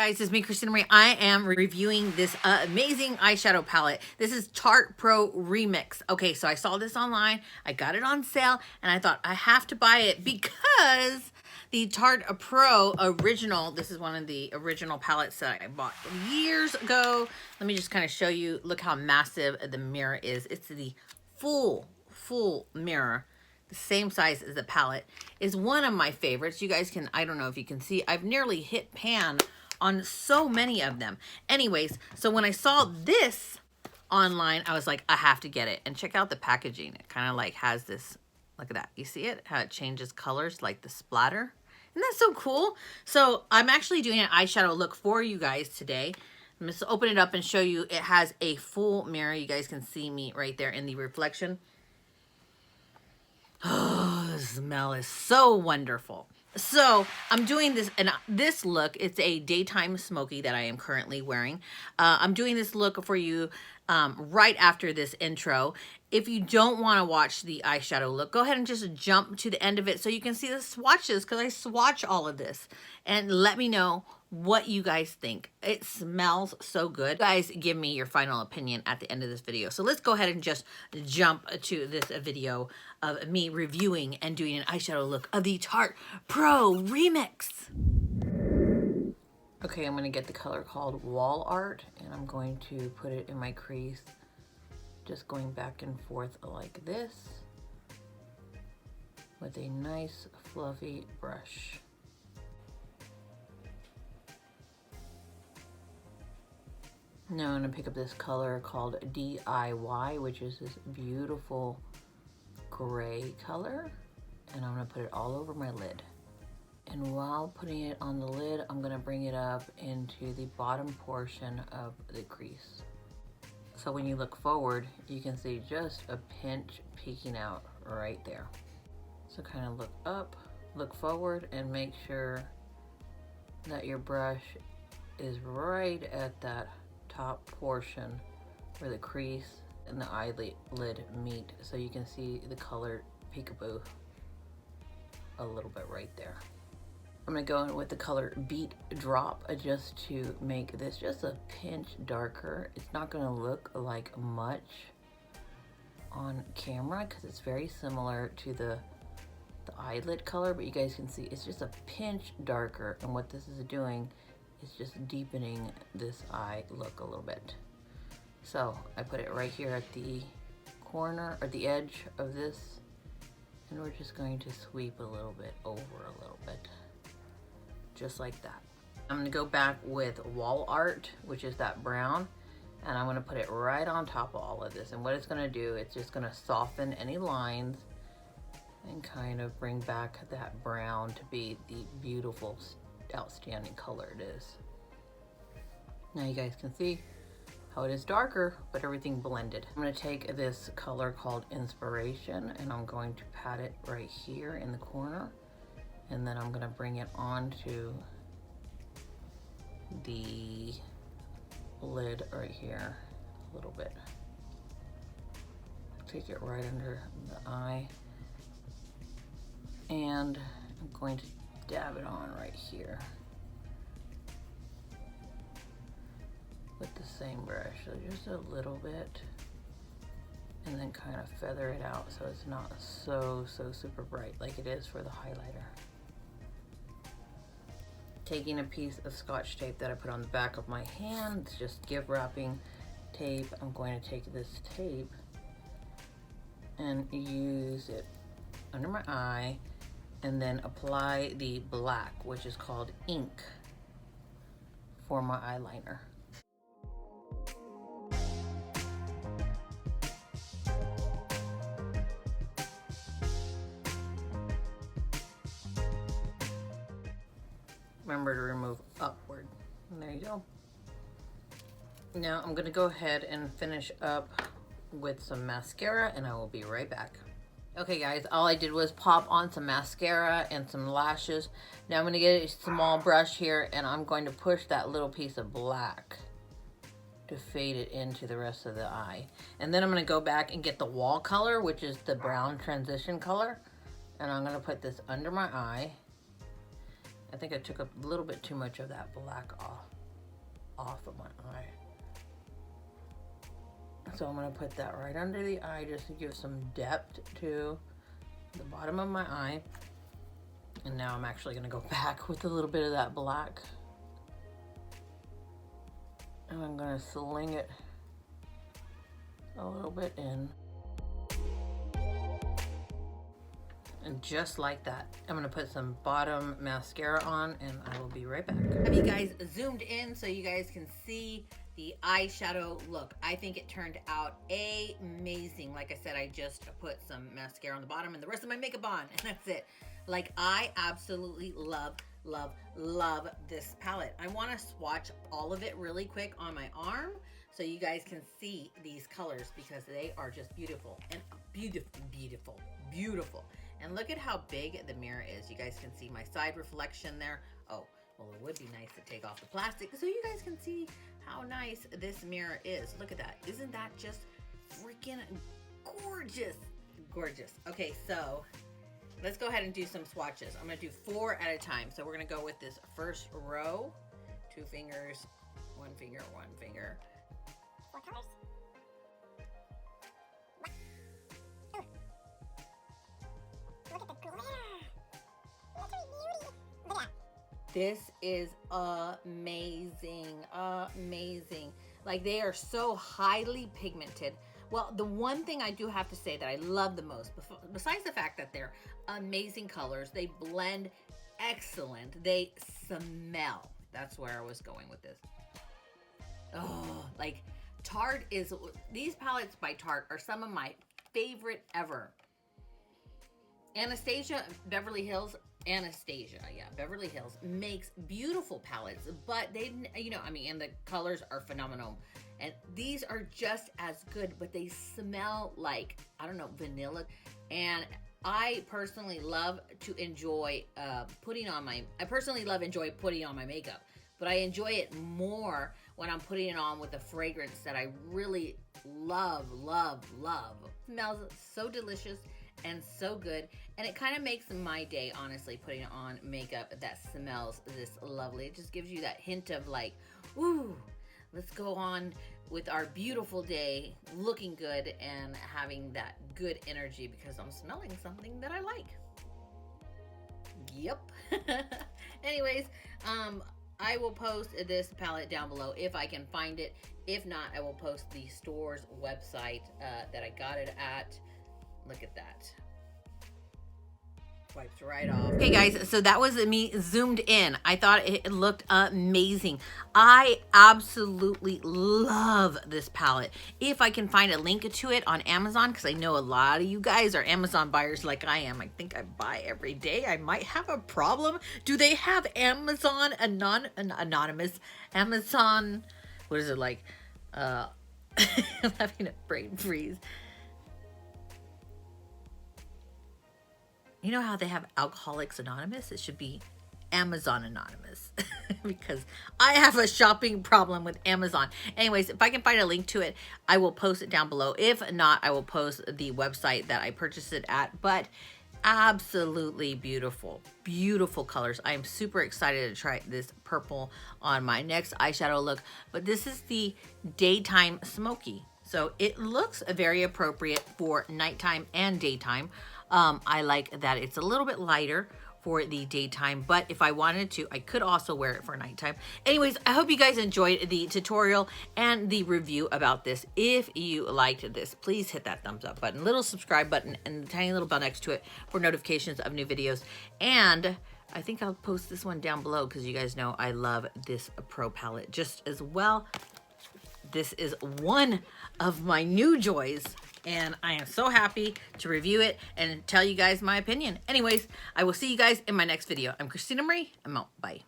guys, it's me, Christina Marie. I am reviewing this amazing eyeshadow palette. This is Tarte Pro Remix. Okay, so I saw this online. I got it on sale, and I thought I have to buy it because the Tarte Pro Original, this is one of the original palettes that I bought years ago. Let me just kind of show you. Look how massive the mirror is. It's the full mirror. The same size as the palette, is one of my favorites. You guys can, I don't know if you can see, I've nearly hit pan on so many of them. Anyways, so when I saw this online, I was like, I have to get it. And check out the packaging. It kind of like has this, look at that. You see it? How it changes colors, like the splatter. Isn't that so cool? So I'm actually doing an eyeshadow look for you guys today. I'm just open it up and show you. It has a full mirror. You guys can see me right there in the reflection. Oh, the smell is so wonderful. So I'm doing this, and this look, it's a daytime smoky that I am currently wearing. I'm doing this look for you right after this intro. If you don't want to watch the eyeshadow look, go ahead and just jump to the end of it so you can see the swatches, because I swatch all of this. And let me know what you guys think. It smells so good. You guys, give me your final opinion at the end of this video. So let's go ahead and just jump to this video of me reviewing and doing an eyeshadow look of the Tarte Pro Remix. Okay, I'm going to get the color called Wall Art, and I'm going to put it in my crease, just going back and forth like this with a nice fluffy brush. Now I'm going to pick up this color called DIY, which is this beautiful gray color, and I'm going to put it all over my lid. And while putting it on the lid, I'm going to bring it up into the bottom portion of the crease. So when you look forward, you can see just a pinch peeking out right there. So kind of look up, look forward, and make sure that your brush is right at that top portion where the crease and the eyelid meet, so you can see the color peekaboo a little bit right there. I'm gonna go in with the color Beat Drop just to make this just a pinch darker. It's not gonna look like much on camera because it's very similar to the eyelid color, but you guys can see it's just a pinch darker, and what this is doing is just deepening this eye look a little bit. So I put it right here at the corner or the edge of this, and we're just going to sweep a little bit over a little bit, just like that. I'm gonna go back with Wall Art, which is that brown, and I'm gonna put it right on top of all of this. And what it's gonna do, it's just gonna soften any lines and kind of bring back that brown to be the beautiful, outstanding color it is. Now you guys can see how it is darker, but everything blended. I'm going to take this color called Inspiration, and I'm going to pat it right here in the corner, and then I'm going to bring it onto the lid right here a little bit. Take it right under the eye, and I'm going to dab it on right here with the same brush, so just a little bit, and then kind of feather it out so it's not so super bright like it is for the highlighter. Taking a piece of Scotch tape that I put on the back of my hand, it's just gift wrapping tape. I'm going to take this tape and use it under my eye, and then apply the black, which is called ink, for my eyeliner. Remember to remove upward. And there you go. Now I'm gonna go ahead and finish up with some mascara, and I will be right back. Okay guys, all I did was pop on some mascara and some lashes. Now I'm going to get a small brush here, and I'm going to push that little piece of black to fade it into the rest of the eye. And then I'm going to go back and get the wall color, which is the brown transition color. And I'm going to put this under my eye. I think I took a little bit too much of that black off of my eye. So I'm gonna put that right under the eye just to give some depth to the bottom of my eye. And now I'm actually gonna go back with a little bit of that black. And I'm gonna sling it a little bit in. And just like that, I'm gonna put some bottom mascara on and I will be right back. Have you guys zoomed in so you guys can see the eyeshadow look? I think it turned out amazing. Like I said, I just put some mascara on the bottom and the rest of my makeup on, and that's it. Like, I absolutely love this palette. I wanna swatch all of it really quick on my arm so you guys can see these colors because they are just beautiful and beautiful. And look at how big the mirror is. You guys can see my side reflection there. Oh, well, it would be nice to take off the plastic so you guys can see how nice this mirror is. Look at that. Isn't that just freaking gorgeous? Gorgeous. Okay, so let's go ahead and do some swatches. I'm gonna do 4 at a time. So we're gonna go with this first row. 2 fingers, 1 finger, 1 finger. 4 colors. Look at the glitter. Glittery beauty. Look at that. This is amazing. Like, they are so highly pigmented. Well, the one thing I do have to say that I love the most, besides the fact that they're amazing colors, they blend excellent, they smell. That's where I was going with this. Oh, like Tarte is, these palettes by Tarte are some of my favorite ever. Beverly Hills makes beautiful palettes, but they, you know, I mean, and the colors are phenomenal. And these are just as good, but they smell like, I don't know, vanilla. And I personally love to enjoy putting on my makeup, but I enjoy it more when I'm putting it on with a fragrance that I really love. Smells so delicious and so good, and it kind of makes my day, honestly, putting on makeup that smells this lovely. It just gives you that hint of like, ooh, let's go on with our beautiful day looking good and having that good energy because I'm smelling something that I like. Yep. Anyways, I will post this palette down below if I can find it. If not, I will post the store's website that I got it at. Look at that. Wipes right off. Okay guys, so that was me zoomed in. I thought it looked amazing. I absolutely love this palette. If I can find a link to it on Amazon, because I know a lot of you guys are Amazon buyers like I am. I think I buy every day. I might have a problem. Do they have Amazon anonymous? Amazon, what is it like? I'm having a brain freeze. You know how they have Alcoholics Anonymous? It should be Amazon Anonymous because I have a shopping problem with Amazon. Anyways, if I can find a link to it, I will post it down below. If not, I will post the website that I purchased it at. But absolutely beautiful colors. I am super excited to try this purple on my next eyeshadow look. But this is the Daytime Smoky. So it looks very appropriate for nighttime and daytime. I like that it's a little bit lighter for the daytime, but if I wanted to, I could also wear it for nighttime. Anyways, I hope you guys enjoyed the tutorial and the review about this. If you liked this, please hit that thumbs up button, little subscribe button, and the tiny little bell next to it for notifications of new videos. And I think I'll post this one down below because you guys know I love this Pro palette just as well. This is one of my new joys, and I am so happy to review it and tell you guys my opinion. Anyways, I will see you guys in my next video. I'm Christina Marie. I'm out. Bye.